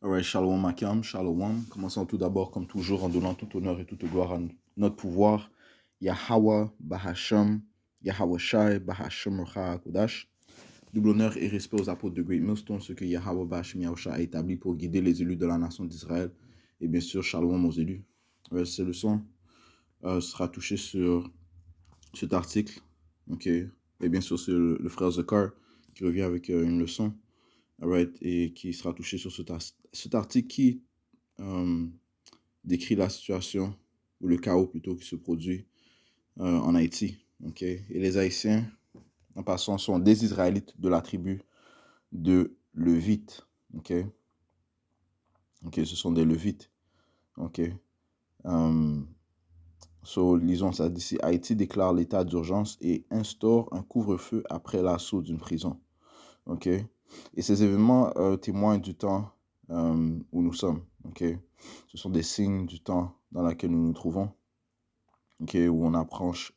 Alright, Shalom Makam, Shalom. Commençons tout d'abord, comme toujours, en donnant tout honneur et toute gloire à notre pouvoir. Yahweh, Bahasham, Yahweh Shai, Bahasham Racha Kodash. Double honneur et respect aux apôtres de Great Millstone, ce que Yahweh Bahasham Yahushua a établi pour guider les élus de la nation d'Israël. Et bien sûr, Shalom aux élus. Cette leçon sera touchée sur cet article. Ok. Et bien sûr, c'est le frère Zakar qui revient avec une leçon. Alright, et qui sera touché sur cet article qui décrit la situation, ou le chaos plutôt, qui se produit en Haïti. Okay? Et les Haïtiens, en passant, sont des Israélites de la tribu de Lévites. Okay? Ce sont des Lévites. Okay? Lisons ça d'ici. Haïti déclare l'état d'urgence et instaure un couvre-feu après l'assaut d'une prison. Okay? Et ces événements témoignent du temps où nous sommes. Okay? Ce sont des signes du temps dans lequel nous nous trouvons. Okay? Où on approche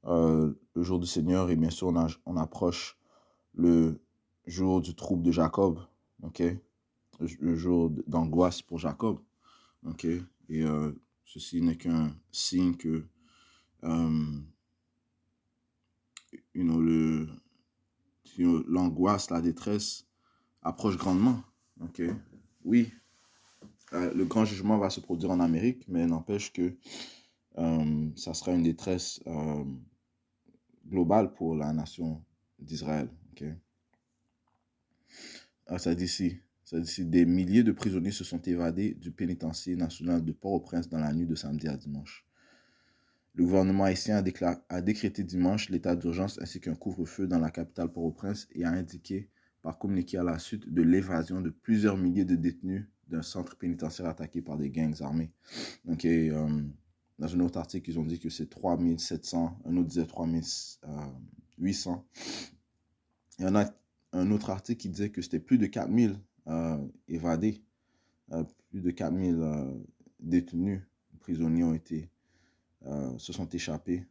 le jour du Seigneur et bien sûr on approche le jour du trouble de Jacob. Okay? Le jour d'angoisse pour Jacob. Okay? Et ceci n'est qu'un signe que l'angoisse, la détresse approche grandement. Okay? Oui, le grand jugement va se produire en Amérique, mais n'empêche que ça sera une détresse globale pour la nation d'Israël. Okay? Ça dit ici, des milliers de prisonniers se sont évadés du pénitencier national de Port-au-Prince dans la nuit de samedi à dimanche. Le gouvernement haïtien a décrété dimanche l'état d'urgence ainsi qu'un couvre-feu dans la capitale Port-au-Prince et a indiqué par communiqué à la suite de l'évasion de plusieurs milliers de détenus d'un centre pénitentiaire attaqué par des gangs armés. Donc, dans un autre article, ils ont dit que c'est 3700, un autre disait 3800. Il y en a un autre article qui disait que c'était plus de 4000 évadés, plus de 4000 détenus, prisonniers se sont échappés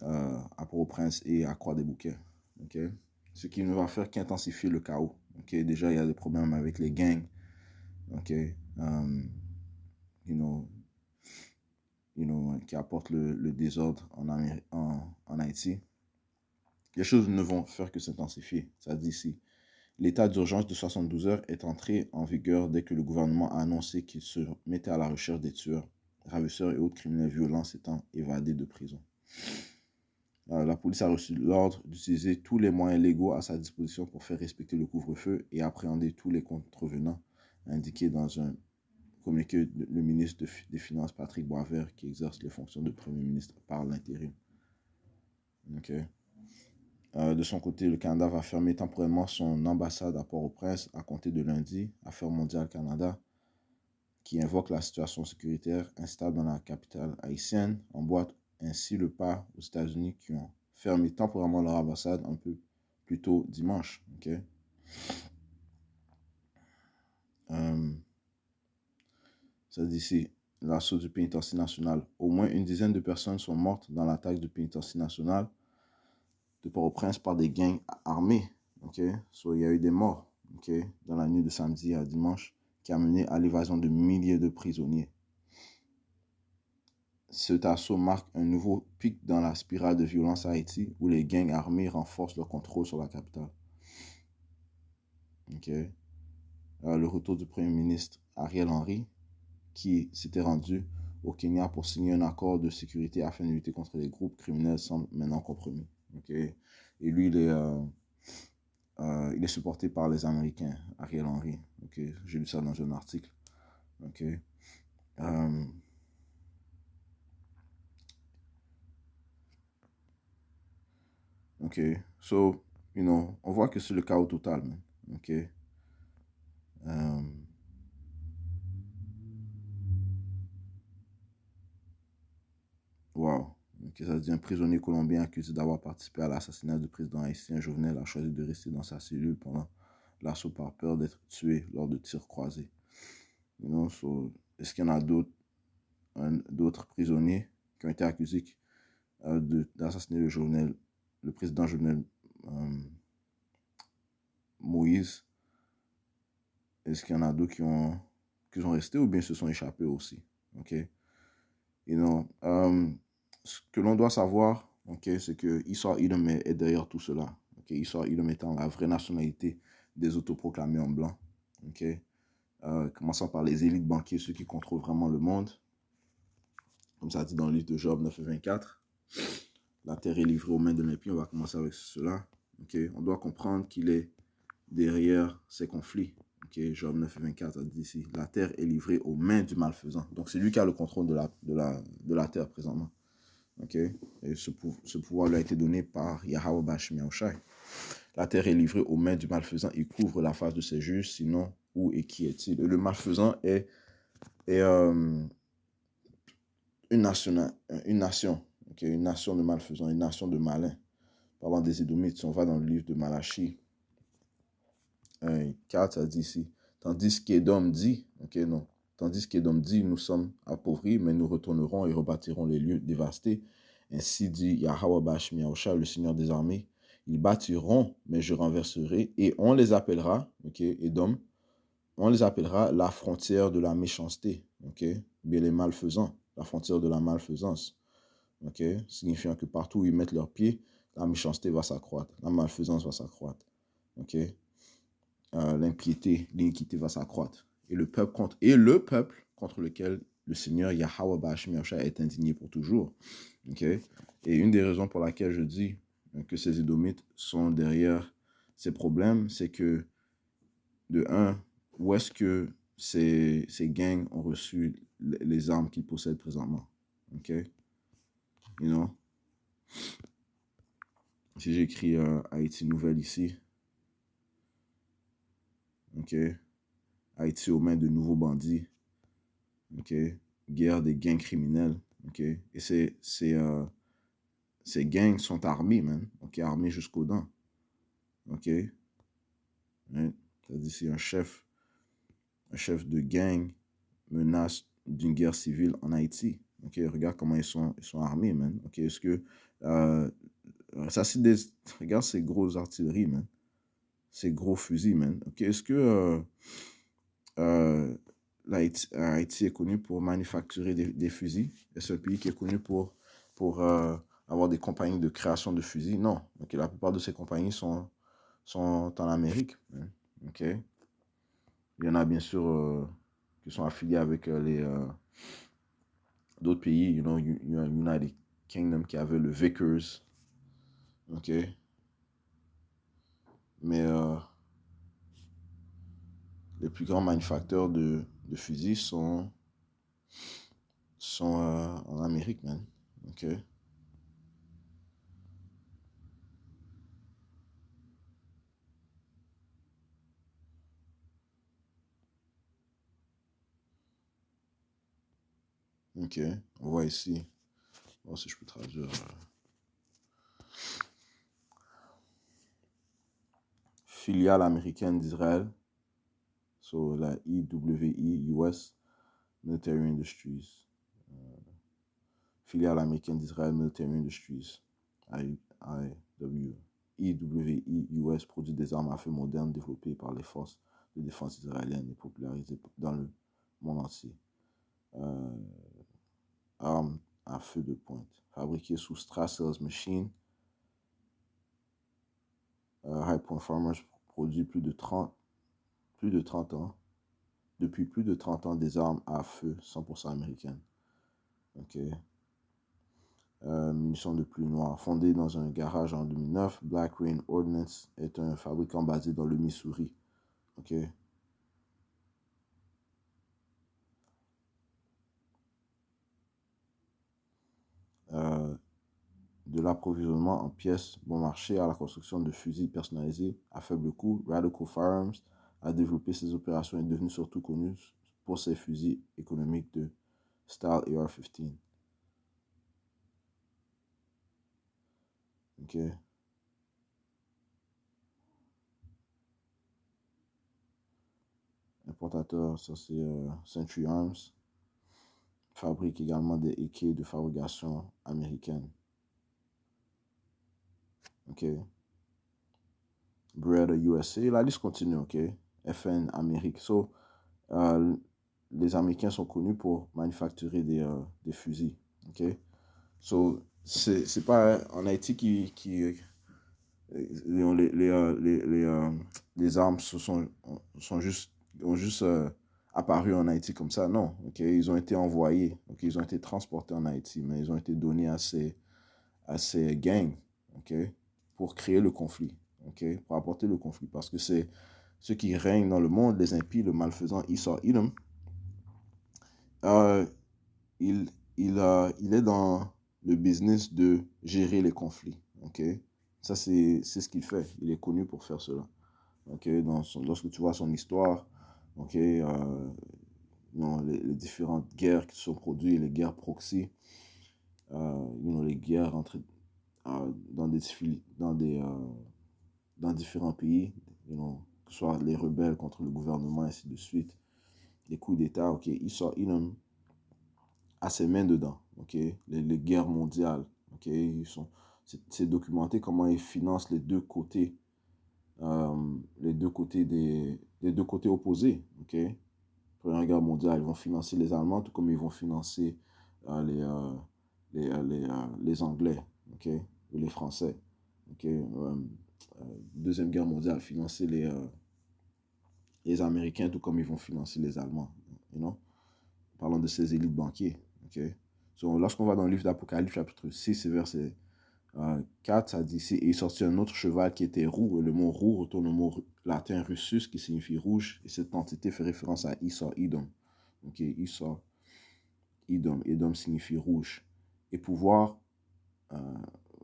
à Port-au-Prince et à Croix-des-Bouquets. Okay? Ce qui ne va faire qu'intensifier le chaos. Okay? Déjà, il y a des problèmes avec les gangs. Okay? Qui apportent le désordre en Haïti. Les choses ne vont faire que s'intensifier. Ça dit ici. L'état d'urgence de 72 heures est entré en vigueur dès que le gouvernement a annoncé qu'il se mettait à la recherche des tueurs, ravisseurs et autres criminels violents s'étant évadés de prison. La police a reçu l'ordre d'utiliser tous les moyens légaux à sa disposition pour faire respecter le couvre-feu et appréhender tous les contrevenants, indiqué dans un communiqué le ministre des Finances, Patrick Boisvert, qui exerce les fonctions de Premier ministre par l'intérim. Okay. De son côté, le Canada va fermer temporairement son ambassade à Port-au-Prince à compter de lundi, Affaires mondiales Canada, qui invoque la situation sécuritaire instable dans la capitale haïtienne, emboîte ainsi le pas aux États-Unis qui ont fermé temporairement leur ambassade un peu plus tôt dimanche. Okay? Ça dit ici, l'assaut du pénitencier national. Au moins une dizaine de personnes sont mortes dans l'attaque du pénitencier national de Port-au-Prince par des gangs armés. Okay? Il y a eu des morts dans la nuit de samedi à dimanche qui a mené à l'évasion de milliers de prisonniers. Cet assaut marque un nouveau pic dans la spirale de violence à Haïti où les gangs armés renforcent leur contrôle sur la capitale. Okay? Le retour du Premier ministre Ariel Henry qui s'était rendu au Kenya pour signer un accord de sécurité afin de lutter contre les groupes criminels semble maintenant compromis. Okay? Et lui, il est supporté par les Américains, Ariel Henry. Okay? J'ai lu ça dans un article. Okay? On voit que c'est le chaos total, man. Okay? Wow. Okay, ça dit un prisonnier colombien accusé d'avoir participé à l'assassinat du président haïtien Jovenel a choisi de rester dans sa cellule pendant l'assaut par peur d'être tué lors de tirs croisés. Est-ce qu'il y en a d'autres prisonniers qui ont été accusés d'assassiner le président Jovenel Moïse? est-ce qu'il y en a d'autres qui sont restés ou bien se sont échappés aussi? OK? Ce que l'on doit savoir, OK, c'est que Esau Edom est derrière tout cela. OK? Esau Edom étant la vraie nationalité des autoproclamés en blanc. OK? Commençant par les élites banquiers, ceux qui contrôlent vraiment le monde. Comme ça dit dans le livre de Job 9 et 24. La terre est livrée aux mains de l'impies. On va commencer avec cela. Okay? On doit comprendre qu'il est derrière ces conflits. Okay? Job 9 et 24 a dit ici. La terre est livrée aux mains du malfaisant. Donc c'est lui qui a le contrôle de la terre présentement. Okay? Et ce pouvoir lui a été donné par Yahweh Bashmi Yahushai. La terre est livrée aux mains du malfaisant. Il couvre la face de ses juges. Sinon, où et qui est-il? Le malfaisant est une nation, okay? Une nation de malfaisants, une nation de malins. Parlant des Édomites, si on va dans le livre de Malachie 4, ça dit ici, tandis qu'Édom dit, nous sommes appauvris, mais nous retournerons et rebâtirons les lieux dévastés. Ainsi dit Yahweh Bashmi Yahushua, le Seigneur des armées, ils bâtiront, mais je renverserai, et on les appellera, Édom, on les appellera la frontière de la méchanceté, bien les malfaisants, la frontière de la malfaisance, signifiant que partout où ils mettent leurs pieds, la méchanceté va s'accroître, la malfaisance va s'accroître, l'impiété, l'iniquité va s'accroître. Et le peuple contre lequel le Seigneur Yahweh Bashmi Yahushua est indigné pour toujours. Et une des raisons pour laquelle je dis que ces Édomites sont derrière ces problèmes, c'est que, de un, où est-ce que ces gangs ont reçu les armes qu'ils possèdent présentement? Si j'écris Haïti Nouvelle ici, Haïti aux mains de nouveaux bandits, guerre des gangs criminels, et ces gangs sont armés, man, armés jusqu'aux dents, right? C'est-à-dire ici un chef de gang menace d'une guerre civile en Haïti. Regarde comment ils sont armés, man. Est-ce que ça c'est regarde ces grosses artilleries, man. Ces gros fusils, man. Est-ce que Haïti est connu pour manufacturer des fusils? Est-ce un pays qui est connu pour avoir des compagnies de création de fusils? Non. La plupart de ces compagnies sont en Amérique. Il y en a bien sûr qui sont affiliés avec d'autres pays. United Kingdom qui avait le Vickers. Mais les plus grands manufacteurs de fusils sont en Amérique, man. On voit ici. Bon, si je peux traduire. Filiale américaine d'Israël. So, la EWE, US Military Industries. Filiale américaine d'Israël Military Industries. EWE, US produit des armes à feu modernes développées par les forces de défense israéliennes et popularisées dans le monde entier. Armes à feu de pointe. Fabriquées sous Strasser's Machine. High Point Farmers produit depuis plus de 30 ans des armes à feu 100% américaines. Munitions de pluie noire. Fondé dans un garage en 2009, Black Rain Ordnance est un fabricant basé dans le Missouri. De l'approvisionnement en pièces bon marché à la construction de fusils personnalisés à faible coût, Radical Firearms a développé ses opérations et est devenu surtout connu pour ses fusils économiques de style AR-15. Importateur, ça c'est Century Arms. Fabrique également des AK de fabrication américaine. Beretta USA, la liste continue, FN Amérique. So, euh, les Américains sont connus pour manufacturer des fusils. OK? So, c'est pas en Haïti les armes sont juste, ont juste apparu en Haïti comme ça. Non, ok, ils ont été envoyés, ok, ils ont été transportés en Haïti, mais ils ont été donnés à ces gangs, ok, pour créer le conflit, ok, pour apporter le conflit. Parce que c'est ceux qui règnent dans le monde, les impies, le malfaisant Esau Edom, euh, il, il est dans le business de gérer les conflits, ok. Ça, c'est ce qu'il fait. Il est connu pour faire cela. Okay, lorsque tu vois son histoire, okay, les différentes guerres qui se sont produites, les guerres proxy, les guerres dans différents pays, que ce soit les rebelles contre le gouvernement, ainsi de suite, les coups d'État, okay, il a ses mains dedans, okay, les guerres mondiales, okay, c'est documenté comment ils financent les deux côtés les deux côtés opposés, ok? Première guerre mondiale, ils vont financer les Allemands, tout comme ils vont financer les Anglais, ok? Ou les Français, ok? Deuxième guerre mondiale, financer les Américains, tout comme ils vont financer les Allemands, you know? Parlant de ces élites banquiers, ok? So, lorsqu'on va dans le livre d'Apocalypse, chapitre 6, verset 4, ça dit ici, et il sortit un autre cheval qui était roux, et le mot roux retourne au mot latin russus qui signifie rouge, et cette entité fait référence à Esau Edom. Ok, Esau Edom, Edom signifie rouge. Et pouvoir euh,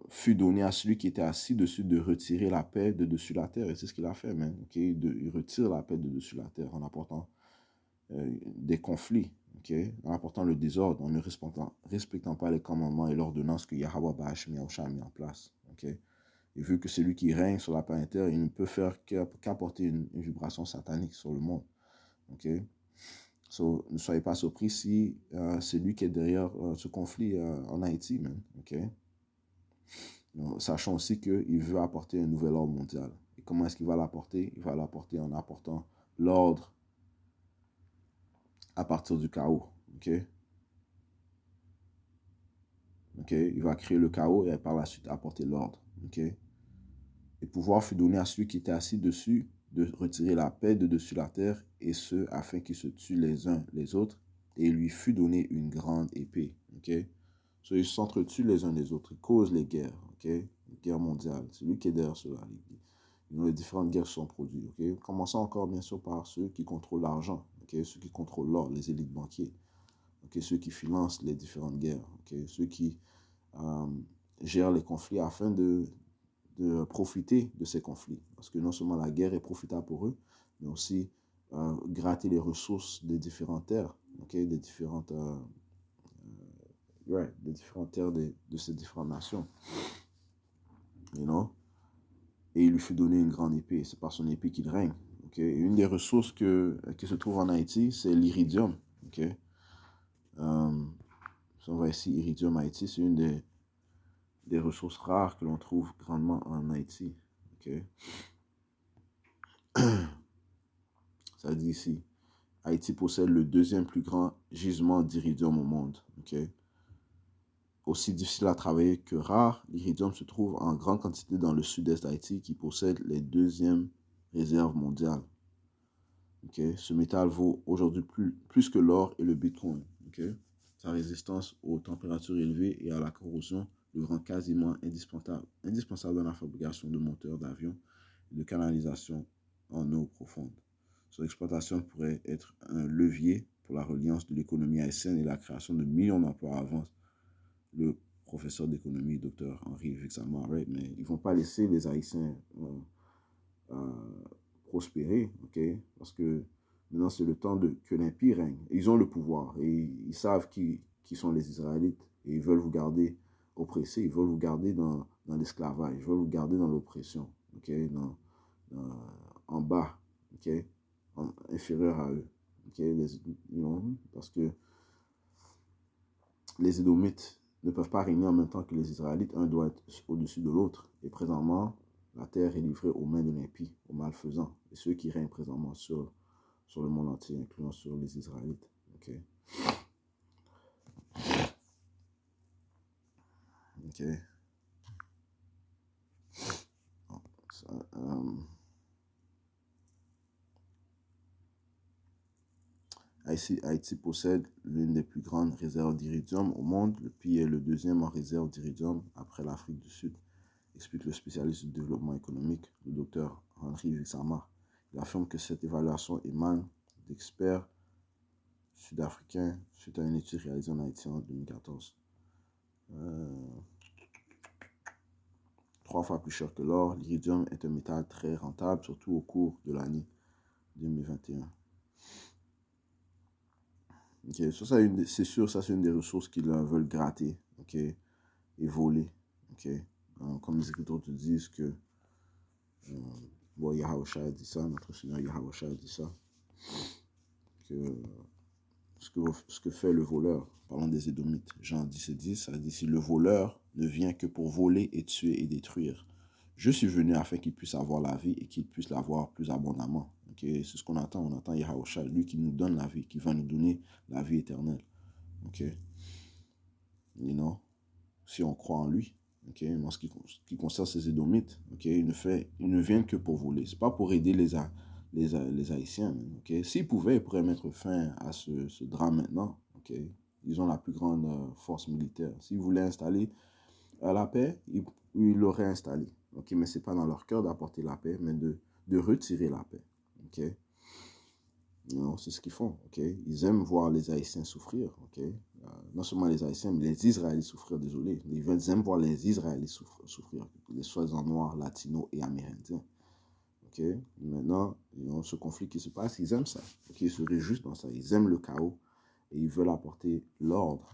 fut donné à celui qui était assis dessus de retirer la paix de dessus la terre, et c'est ce qu'il a fait, man. Okay? Il retire la paix de dessus la terre en apportant des conflits, okay? En apportant le désordre, en ne respectant pas les commandements et l'ordonnance que Yahweh Bahashim Yahusha a mis en place. Okay? Et vu que c'est lui qui règne sur la planète Terre, il ne peut faire qu'apporter une vibration satanique sur le monde. Okay? So, ne soyez pas surpris si c'est lui qui est derrière ce conflit en Haïti, man. Okay? Donc, sachant aussi qu'il veut apporter un nouvel ordre mondial. Et comment est-ce qu'il va l'apporter? Il va l'apporter en apportant l'ordre à partir du chaos. Okay? Okay? Il va créer le chaos et par la suite apporter l'ordre. Okay? Et pouvoir fut donné à celui qui était assis dessus de retirer la paix de dessus la terre, et ce, afin qu'ils se tuent les uns les autres, et il lui fut donné une grande épée. Okay? So, ils s'entretuent les uns les autres, ils causent les guerres, okay? Les guerres mondiales. C'est lui qui est derrière cela. Les différentes guerres sont produites. Okay? Commençons encore, bien sûr, par ceux qui contrôlent l'argent, okay? Ceux qui contrôlent l'or, les élites banquiers, okay? Ceux qui financent les différentes guerres, okay? Ceux qui gèrent les conflits afin de profiter de ces conflits. Parce que non seulement la guerre est profitable pour eux, mais aussi gratter les ressources des différentes terres, okay? Des différentes terres de ces différentes nations. You know? Et il lui fut donné une grande épée. C'est par son épée qu'il règne. Okay? Et une des ressources qui se trouve en Haïti, c'est l'iridium. Okay? Si on va ici, iridium Haïti, c'est une des ressources rares que l'on trouve grandement en Haïti. Okay? Ça dit ici, Haïti possède le deuxième plus grand gisement d'iridium au monde. Okay? Aussi difficile à travailler que rare, l'iridium se trouve en grande quantité dans le sud-est d'Haïti qui possède les deuxièmes réserves mondiales. Okay? Ce métal vaut aujourd'hui plus que l'or et le bitcoin. Okay? Sa résistance aux températures élevées et à la corrosion le rend quasiment indispensable dans la fabrication de moteurs d'avions et de canalisation en eau profonde. Son exploitation pourrait être un levier pour la reliance de l'économie haïtienne et la création de millions d'emplois, avance le professeur d'économie, Dr. Henri Vixamar, right? Mais ils ne vont pas laisser les Haïtiens prospérer, ok? Parce que maintenant, c'est le temps que l'impie règne. Et ils ont le pouvoir et ils savent qui sont les Israélites et ils veulent vous garder oppressés, ils veulent vous garder dans l'esclavage, ils veulent vous garder dans l'oppression, ok? En bas, ok? Inférieur à eux, ok? Parce que les Édomites ne peuvent pas régner en même temps que les Israélites. Un doit être au-dessus de l'autre. Et présentement, la terre est livrée aux mains de l'impie, aux faisant, et ceux qui règnent présentement sur le monde entier, incluant sur les Israélites. Ok. Ok. Ça, Haïti possède l'une des plus grandes réserves d'iridium au monde. Le pays est le deuxième en réserve d'iridium après l'Afrique du Sud, explique le spécialiste du développement économique, le docteur Henri Vixama. Il affirme que cette évaluation émane d'experts sud-africains suite à une étude réalisée en Haïti en 2014. 3 fois plus cher que l'or, l'iridium est un métal très rentable, surtout au cours de l'année 2021. Okay, c'est sûr, ça c'est une des ressources qu'ils veulent gratter, ok, et voler. Ok. Comme les écritures te disent que bon, Yahusha a dit ça, notre Seigneur Yahusha a dit ça, que ce que fait le voleur, parlant des Édomites, Jean 10 et 10, ça dit, si le voleur ne vient que pour voler et tuer et détruire, je suis venu afin qu'il puisse avoir la vie et qu'il puisse l'avoir plus abondamment. Okay? C'est ce qu'on attend, on attend Yahusha, lui qui nous donne la vie, qui va nous donner la vie éternelle. Ok, you know, si on croit en lui. Ok, en ce qui concerne ces Édomites, ok, ils ne viennent que pour voler. C'est pas pour aider les Haïtiens. Ok, s'ils pouvaient, ils pourraient mettre fin à ce drame maintenant. Ok, ils ont la plus grande force militaire. S'ils voulaient installer la paix, ils l'auraient installée. Ok, mais c'est pas dans leur cœur d'apporter la paix, mais de retirer la paix. Ok. Non, c'est ce qu'ils font, ok? Ils aiment voir les Haïtiens souffrir, ok? Non seulement les Haïtiens, mais les Israélites souffrir, désolé. Ils aiment voir les Israélites souffrir, les soi-disant noirs, latinos et amérindiens, ok? Maintenant, ce conflit qui se passe, ils aiment ça, ok? Ils se réjouissent dans ça, ils aiment le chaos et ils veulent apporter l'ordre,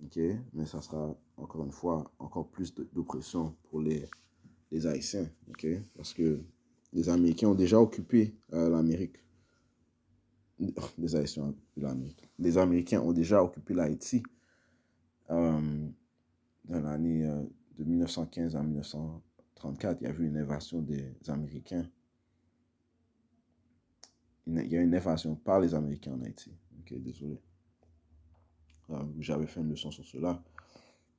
ok? Mais ça sera, encore une fois, encore plus d'oppression pour les Haïtiens, ok? Parce que les Américains ont déjà occupé l'Amérique. Les Haïtiens de l'Amérique. Les Américains ont déjà occupé l'Haïti dans l'année de 1915 à 1934. Il y a eu une invasion des Américains. Il y a une invasion par les Américains en Haïti. Ok, désolé. J'avais fait une leçon sur cela.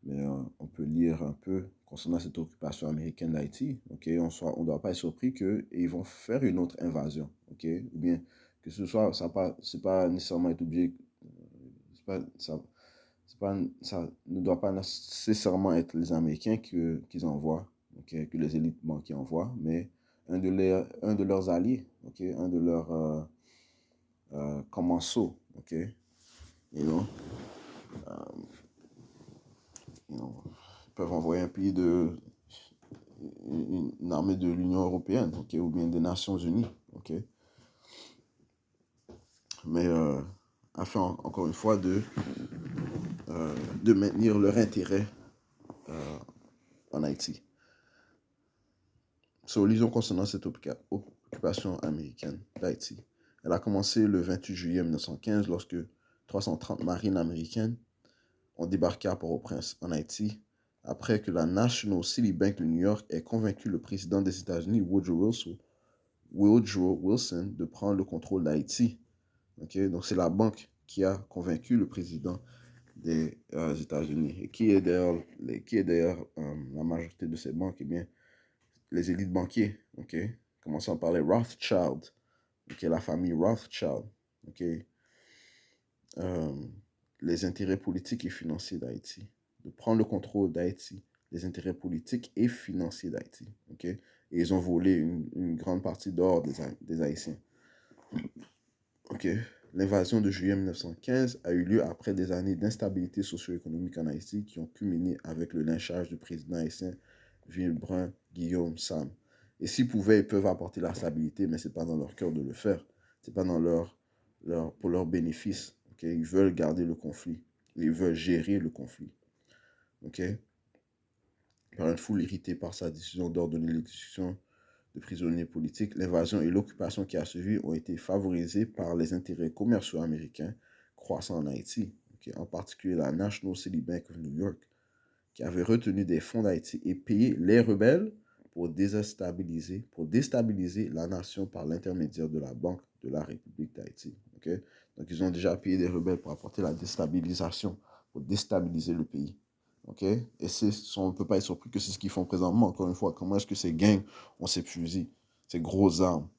Mais on peut lire un peu concernant cette occupation américaine d'Haïti. Ok, on ne doit pas être surpris qu'ils vont faire une autre invasion. Ok, ou bien que ce soit, c'est pas nécessairement être obligé, ça ne doit pas nécessairement être les Américains qu'ils envoient, okay, que les élites banquiers envoient, mais un de leurs alliés, okay, un de leurs commensaux, okay, you know, ils peuvent envoyer une armée de l'Union européenne, okay, ou bien des Nations Unies, okay, mais afin encore une fois de maintenir leur intérêt en Haïti. Lisons concernant cette occupation américaine d'Haïti. Elle a commencé le 28 juillet 1915 lorsque 330 marines américaines ont débarqué à Port-au-Prince, en Haïti, après que la National City Bank de New York ait convaincu le président des États-Unis, Woodrow Wilson, de prendre le contrôle d'Haïti. Okay? Donc c'est la banque qui a convaincu le président des États-Unis. Et qui est d'ailleurs la majorité de ces banques? Eh bien, les élites banquiers, ok? Commençons par les Rothschild, ok? La famille Rothschild, ok? Les intérêts politiques et financiers d'Haïti, de prendre le contrôle d'Haïti, les intérêts politiques et financiers d'Haïti, ok? Et ils ont volé une grande partie d'or des Haïtiens, ok? L'invasion de juillet 1915 a eu lieu après des années d'instabilité socio-économique en Haïti qui ont culminé avec le lynchage du président haïtien Vilbrun Guillaume Sam. Et s'ils pouvaient, ils peuvent apporter la stabilité, mais ce n'est pas dans leur cœur de le faire. Ce n'est pas dans pour leur bénéfice. Okay? Ils veulent garder le conflit. Ils veulent gérer le conflit. Okay? Par une foule irritée par sa décision d'ordonner l'exécution de prisonniers politiques, l'invasion et l'occupation qui a suivi ont été favorisées par les intérêts commerciaux américains croissants en Haïti, okay? En particulier la National City Bank of New York, qui avait retenu des fonds d'Haïti et payé les rebelles pour déstabiliser la nation par l'intermédiaire de la Banque de la République d'Haïti. Okay? Donc, ils ont déjà appuyé des rebelles pour apporter la déstabilisation, pour déstabiliser le pays. Okay? Et on ne peut pas être surpris que c'est ce qu'ils font présentement. Encore une fois, comment est-ce que ces gangs ont ces fusils, ces grosses armes?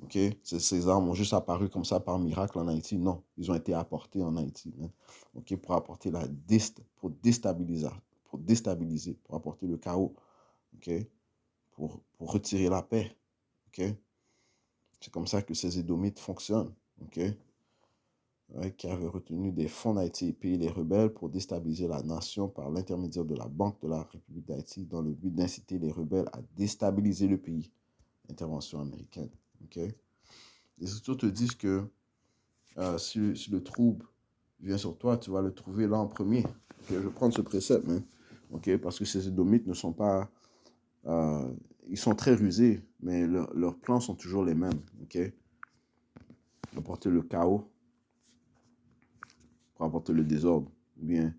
Okay? Ces armes ont juste apparu comme ça par miracle en Haïti? Non, ils ont été apportés en Haïti. Okay? Pour apporter pour déstabiliser, pour apporter le chaos. Okay? Pour retirer la paix. Okay? C'est comme ça que ces Édomites fonctionnent. Okay? Ouais, qui avaient retenu des fonds d'Haïti et payé les rebelles pour déstabiliser la nation par l'intermédiaire de la Banque de la République d'Haïti dans le but d'inciter les rebelles à déstabiliser le pays. Intervention américaine. Okay? Les États te disent que si le trouble vient sur toi, tu vas le trouver là en premier. Okay? Je vais prendre ce précepte, okay? Parce que ces Édomites ne sont pas... ils sont très rusés, mais leurs plans sont toujours les mêmes. Okay? Apporter le chaos, pour apporter le désordre, ou bien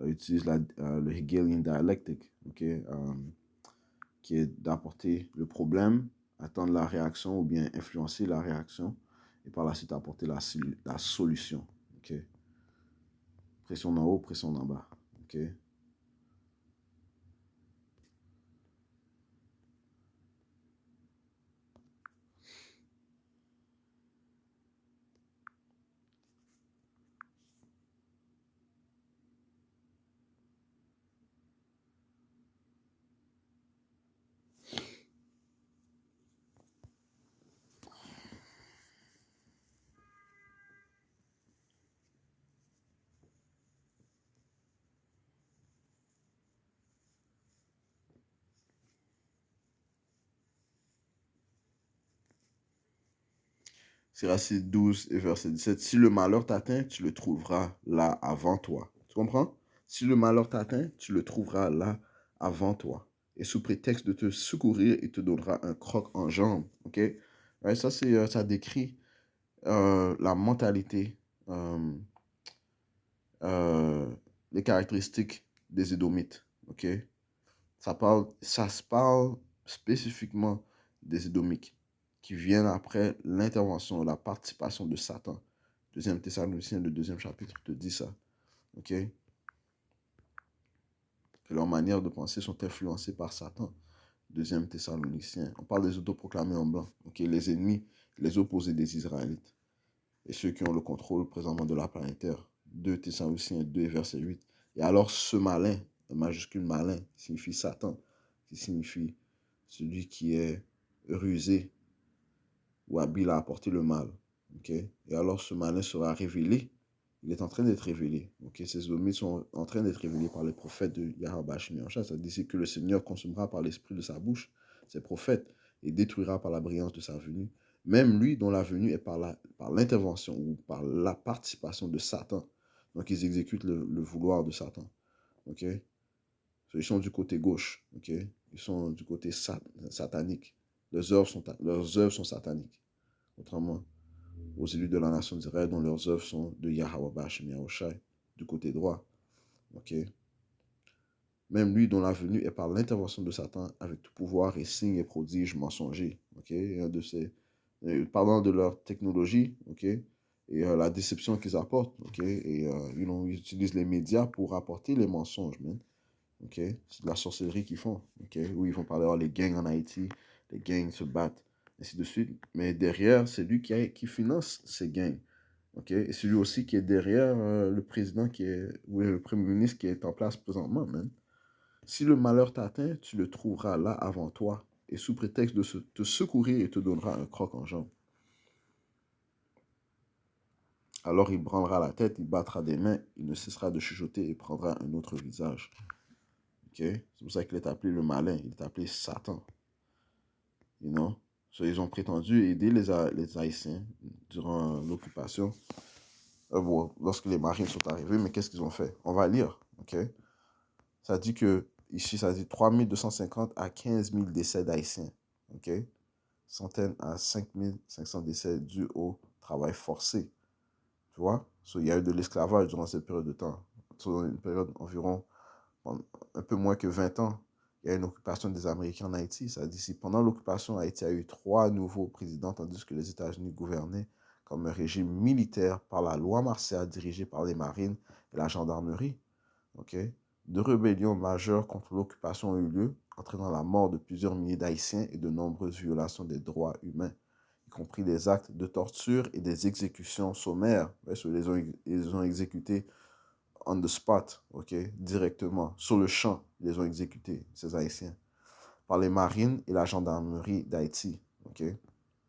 utilise le Hegelian dialectic, okay? Qui est d'apporter le problème, attendre la réaction, ou bien influencer la réaction, et par la suite apporter la solution. Okay? Pression en haut, pression en bas. Okay? Siracide 12 et verset 17. Si le malheur t'atteint, tu le trouveras là avant toi. Tu comprends? Si le malheur t'atteint, tu le trouveras là avant toi. Et sous prétexte de te secourir, il te donnera un croc en jambe. Ok? Ouais, ça, ça décrit la mentalité, euh, euh, les caractéristiques des Édomites. Ok? Ça se parle spécifiquement des Édomites qui viennent après l'intervention, la participation de Satan. Deuxième Thessaloniciens, le 2e chapitre te dit ça. Ok? Que leurs manières de penser sont influencées par Satan. Deuxième Thessaloniciens. On parle des autoproclamés en blanc. Ok? Les ennemis, les opposés des Israélites. Et ceux qui ont le contrôle présentement de la planète Terre. 2 Thessaloniciens 2, verset 8. Et alors ce malin, majuscule malin, signifie Satan, qui signifie celui qui est rusé ou habile à apporter le mal. Okay? Et alors ce malin sera révélé. Il est en train d'être révélé. Okay? Ces hommes sont en train d'être révélés par les prophètes de Yahweh Shemiyansha. Ça dit que le Seigneur consumera par l'esprit de sa bouche ses prophètes et détruira par la brillance de sa venue. Même lui dont la venue est par l'intervention ou par la participation de Satan. Donc ils exécutent le vouloir de Satan. Okay? Ils sont du côté gauche. Okay? Ils sont du côté satanique. Leurs œuvres sont sataniques. Contrairement aux élus de la nation d'Israël dont leurs œuvres sont de Yahweh Hashem Yahushai, du côté droit. Okay? Même lui dont la venue est par l'intervention de Satan avec tout pouvoir et signes et prodiges mensongers. Okay? Un de ces, parlant de leur technologie, okay? Et la déception qu'ils apportent. Okay? Et ils utilisent les médias pour apporter les mensonges. Man. Okay? C'est de la sorcellerie qu'ils font. Okay? Où ils vont parler, les gangs en Haïti, les gangs se battent, ainsi de suite. Mais derrière, c'est lui qui finance ces gangs. Okay? Et c'est lui aussi qui est derrière le président ou le premier ministre qui est en place présentement. Man. Si le malheur t'atteint, tu le trouveras là avant toi. Et sous prétexte de te secourir, il te donnera un croc en jambe. Alors il branlera la tête, il battra des mains, il ne cessera de chuchoter et prendra un autre visage. Okay? C'est pour ça qu'il est appelé le malin, il est appelé Satan. You know? So, ils ont prétendu aider les Haïtiens durant l'occupation. Lorsque les marines sont arrivés, mais qu'est-ce qu'ils ont fait? On va lire. Okay? Ça dit que, ici, ça dit 3250 à 15 000 décès d'Haïtiens. Okay? Centaines à 5500 décès dus au travail forcé. Tu vois? So, il y a eu de l'esclavage durant cette période de temps. Sur une période environ un peu moins que 20 ans, il y a une occupation des Américains en Haïti. Ça dit si pendant l'occupation, Haïti a eu 3 nouveaux présidents, tandis que les États-Unis gouvernaient comme un régime militaire par la loi martiale dirigée par les marines et la gendarmerie. Okay? 2 rébellions majeures contre l'occupation ont eu lieu, entraînant la mort de plusieurs milliers d'Haïtiens et de nombreuses violations des droits humains, y compris des actes de torture et des exécutions sommaires. Ils ont exécutés on the spot, directement, sur le champ, ils les ont exécutés, ces Haïtiens, par les marines et la gendarmerie d'Haïti,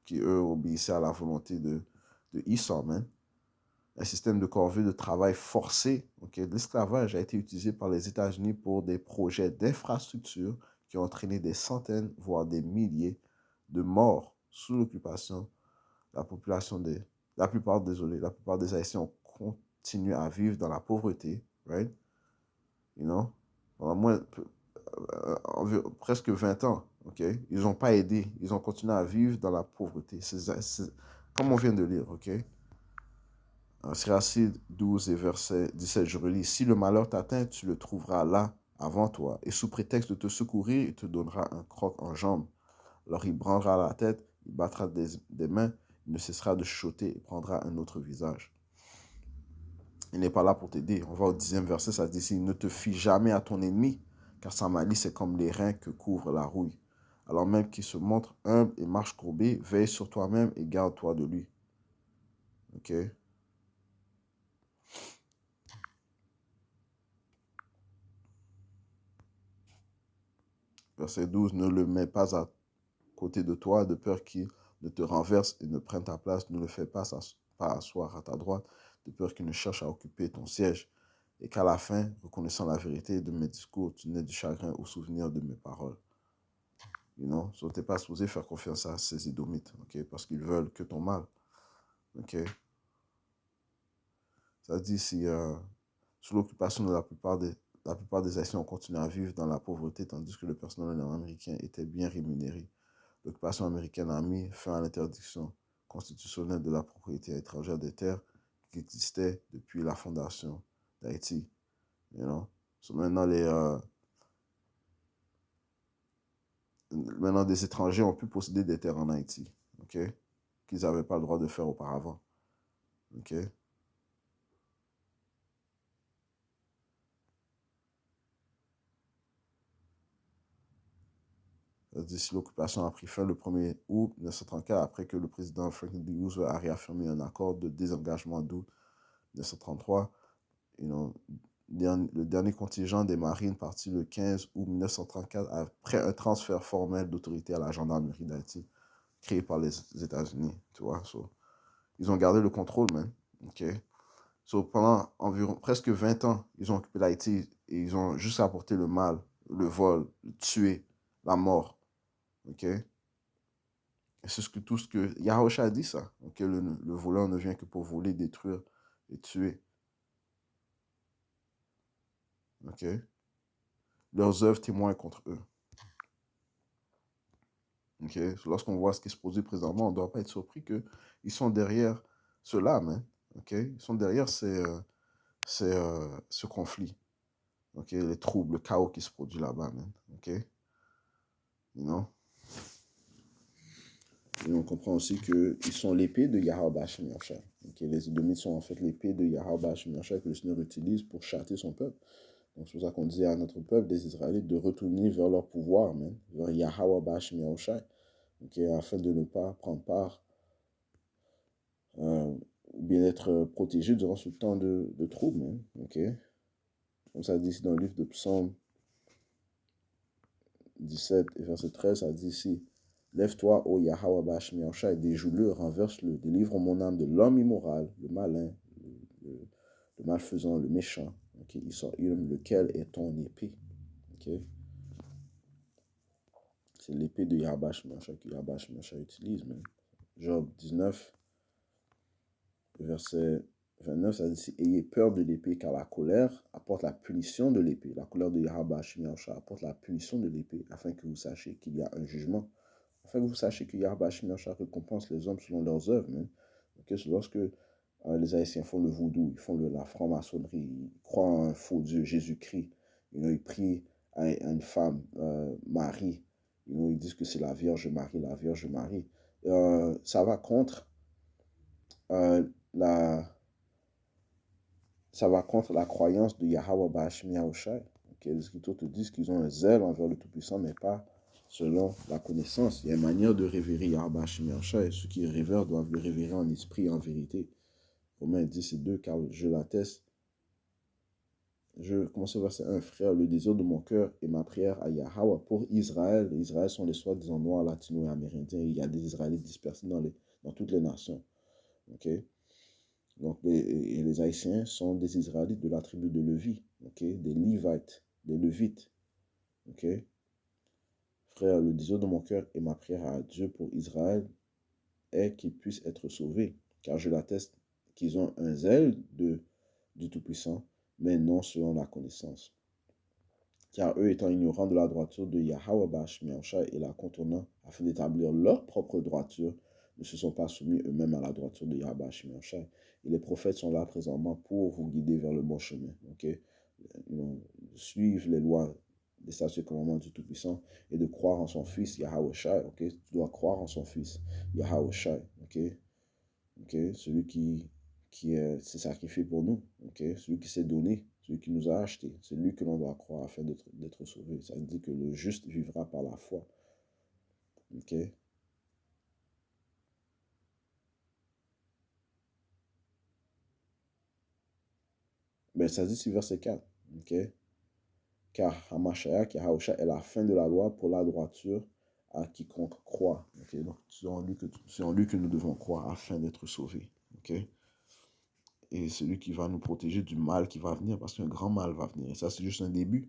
qui, eux, obéissaient à la volonté de Esau, man. Un système de corvée de travail forcé, l'esclavage a été utilisé par les États-Unis pour des projets d'infrastructure qui ont entraîné des centaines, voire des milliers de morts sous l'occupation. La plupart des Haïtiens ont continué à vivre dans la pauvreté, right? You know? Pendant presque 20 ans, Ils n'ont pas aidé, ils ont continué à vivre dans la pauvreté. Comme on vient de lire, Siracide 12 et verset 17, je relis. Si le malheur t'atteint, tu le trouveras là, avant toi, et sous prétexte de te secourir, il te donnera un croc en jambe. Alors il branlera la tête, il battra des mains, il ne cessera de chuchoter et prendra un autre visage. Il n'est pas là pour t'aider. On va au 10e verset, ça dit ici, ne te fie jamais à ton ennemi, car sa malice est comme les reins que couvre la rouille. Alors même qu'il se montre humble et marche courbé, veille sur toi-même et garde-toi de lui. Verset 12, ne le mets pas à côté de toi, de peur qu'il ne te renverse et ne prenne ta place. Ne le fais pas asseoir à ta droite, de peur qu'il ne cherche à occuper ton siège. Et qu'à la fin, reconnaissant la vérité de mes discours, tu n'aies du chagrin au souvenir de mes paroles. So, tu n'es pas supposé faire confiance à ces Édomites, parce qu'ils veulent que ton mal. Ça dit si sous l'occupation de la plupart des Haïtiens ont continué à vivre dans la pauvreté, tandis que le personnel américain était bien rémunéré. L'occupation américaine a mis fin à l'interdiction constitutionnelle de la propriété étrangère des terres qui existait depuis la fondation d'Haïti. So maintenant, maintenant, des étrangers ont pu posséder des terres en Haïti, qu'ils n'avaient pas le droit de faire auparavant. Si l'occupation a pris fin le 1er août 1934, après que le président Franklin D. Roosevelt a réaffirmé un accord de désengagement d'août 1933, le dernier contingent des marines parti le 15 août 1934 après un transfert formel d'autorité à la gendarmerie d'Haïti, créé par les États-Unis, tu vois. So, ils ont gardé le contrôle, man. So, pendant environ presque 20 ans, ils ont occupé l'Haïti et ils ont juste apporté le mal, le vol, le tuer, la mort. Et c'est tout ce que Yahusha a dit, ça. Le voleur ne vient que pour voler, détruire et tuer. Leurs œuvres témoignent contre eux. Lorsqu'on voit ce qui se produit présentement, on ne doit pas être surpris qu'ils sont derrière cela, man. Ils sont derrière ce conflit. Les troubles, le chaos qui se produit là-bas, man. Et on comprend aussi qu'ils sont l'épée de Yahweh Hashem Yahshua. Les Édomites sont en fait l'épée de Yahweh Hashem Yahshua que le Seigneur utilise pour châtier son peuple. Donc c'est pour ça qu'on disait à notre peuple, des Israélites, de retourner vers leur pouvoir, man, vers Yahweh Hashem Yahshua, afin de ne pas prendre part ou bien être protégé durant ce temps de trouble, man. Comme ça dit ici dans le livre de Psaume 17 et verset 13, ça dit ici, lève-toi, ô Yahweh Hashem Yahshua, et déjoue-le, renverse-le, délivre mon âme de l'homme immoral, le malin, le malfaisant, le méchant, lequel est ton épée. C'est l'épée de Yahweh Hashem Yahshua que Yahweh Hashem Yahshua utilise, man. Job 19, verset 29, ça dit, ayez peur de l'épée, car la colère apporte la punition de l'épée. La colère de Yahweh Hashem Yahshua apporte la punition de l'épée, afin que vous sachiez qu'il y a un jugement. Afin que vous sachiez que Yahweh Hashem Yahshua récompense les hommes selon leurs œuvres. C'est lorsque les Haïtiens font le vaudou, ils font la franc-maçonnerie, ils croient en un faux Dieu, Jésus-Christ, ils prient à une femme, Marie. Ils disent que c'est la Vierge Marie, la Vierge Marie. Ça va contre euh, la, ça va contre la croyance de Yahweh Ba'ashim Yahushai. Okay? Les Écritures te disent qu'ils ont un zèle envers le Tout-Puissant, mais pas selon la connaissance. Il y a une manière de révérer Yahweh Ba'ashim Yahushai. Ceux qui révèrent doivent le révérer en esprit et en vérité. Romains 10 et 2, car je l'atteste. Je commence au verset 1. Frère, le désir de mon cœur et ma prière à Yahweh pour Israël. Les Israël sont les soi-disant noirs, latino et amérindiens. Et il y a des Israélites dispersés dans toutes les nations. Okay? Donc, les Haïtiens sont des Israélites de la tribu de Lévi, okay? Des Lévites, des Lévites. Okay? Frère, le désir de mon cœur et ma prière à Dieu pour Israël est qu'ils puissent être sauvés, car je l'atteste qu'ils ont un zèle du Tout-Puissant, mais non selon la connaissance. Car eux étant ignorants de la droiture de Yahweh Ba'ashim Yahushai et la contournant afin d'établir leur propre droiture, ne se sont pas soumis eux-mêmes à la droiture de Yahweh Ba'ashim Yahushai. Et les prophètes sont là présentement pour vous guider vers le bon chemin. Okay? Suivre les lois, les statuts et commandements du Tout-Puissant et de croire en son Fils Yahweh Shai. Okay? Tu dois croire en son Fils Yahweh Shai. Okay? Okay? Celui qui s'est sacrifié pour nous. Okay? Celui qui s'est donné, celui qui nous a achetés. C'est lui que l'on doit croire afin d'être sauvé. Ça dit que le juste vivra par la foi. Okay? Ben, ça dit sur verset 4. Okay? Car Hamashiach, Yahushua, est la fin de la loi pour la droiture à quiconque croit. Okay? Donc, c'est en lui que nous devons croire afin d'être sauvés. Okay? Et c'est lui qui va nous protéger du mal qui va venir, parce qu'un grand mal va venir. Et ça, c'est juste un début.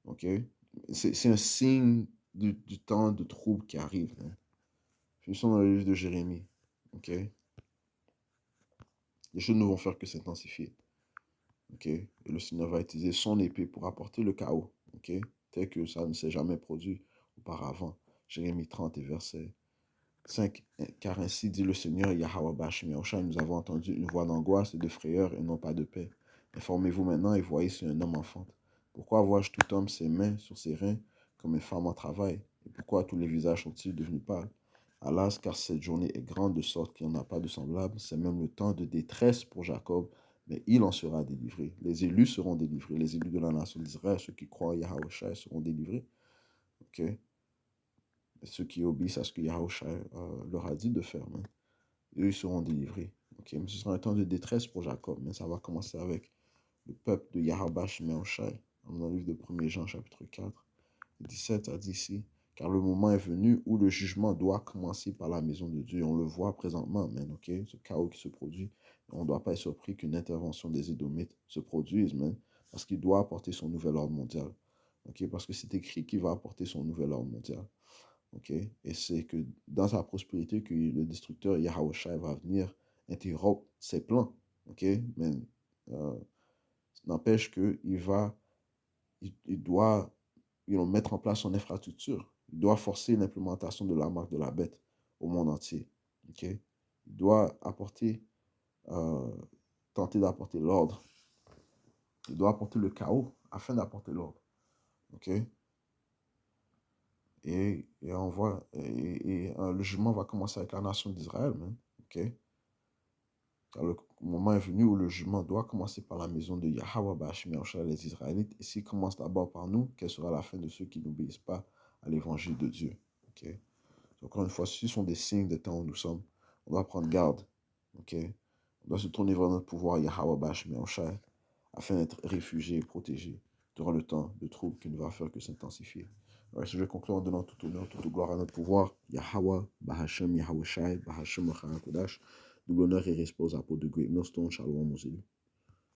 Okay? C'est un signe du temps de trouble qui arrive. Hein? Nous sommes dans le livre de Jérémie. Okay? Les choses ne vont faire que s'intensifier. Okay? Et le Seigneur va utiliser son épée pour apporter le chaos. Okay? Tel que ça ne s'est jamais produit auparavant. Jérémie 30 et verset 5. Car ainsi dit le Seigneur, Yahweh Ba'ashim Yahushai, nous avons entendu une voix d'angoisse et de frayeur et non pas de paix. Informez-vous maintenant et voyez si un homme enfante. Pourquoi vois-je tout homme ses mains sur ses reins comme une femme en travail? Et pourquoi tous les visages sont-ils devenus pâles? Alas, car cette journée est grande de sorte qu'il n'y en a pas de semblable. C'est même le temps de détresse pour Jacob, mais il en sera délivré. Les élus seront délivrés. Les élus de la nation d'Israël, ceux qui croient en Yahushua, seront délivrés. Okay? Et ceux qui obéissent à ce que Yahushua leur a dit de faire, hein, eux, ils seront délivrés. Okay? Mais ce sera un temps de détresse pour Jacob, mais ça va commencer avec le peuple de Yahweh Ba'ashim Yahushai. Dans le livre de 1er Jean, chapitre 4, 17, ça dit ici, car le moment est venu où le jugement doit commencer par la maison de Dieu. On le voit présentement, man, okay? Ce chaos qui se produit. On ne doit pas être surpris qu'une intervention des Édomites se produise, man, parce qu'il doit apporter son nouvel ordre mondial. Okay? Parce que c'est écrit qu'il va apporter son nouvel ordre mondial. Okay? Et c'est que dans sa prospérité que le destructeur Yahushua va venir interrompre ses plans. Okay? Mais n'empêche qu'il va, il doit mettre en place son infrastructure. Il doit forcer l'implémentation de la marque de la bête au monde entier. Okay? Il doit tenter d'apporter l'ordre. Il doit apporter le chaos afin d'apporter l'ordre. Okay? Et on voit, le jugement va commencer avec la nation d'Israël, okay? Car le moment est venu où le jugement doit commencer par la maison de Yahweh Ba'ashim Yahushai, les Israélites. Et s'il commence d'abord par nous, quelle sera la fin de ceux qui n'obéissent pas à l'évangile de Dieu? Okay? Donc, encore une fois, ceci sont des signes des temps où nous sommes. On doit prendre garde. Okay? On doit se tourner vers notre pouvoir Yahweh Ba'ashim Yahushai afin d'être réfugié et protégé durant le temps de trouble qui ne va faire que s'intensifier. Alors, je vais conclure en donnant tout honneur, toute gloire à notre pouvoir. Yahweh, Bahashem, Yahushai, Bahashem, Kodash. Double honneur et respect aux apôtres de Great Millstone. Shalom, aux élus.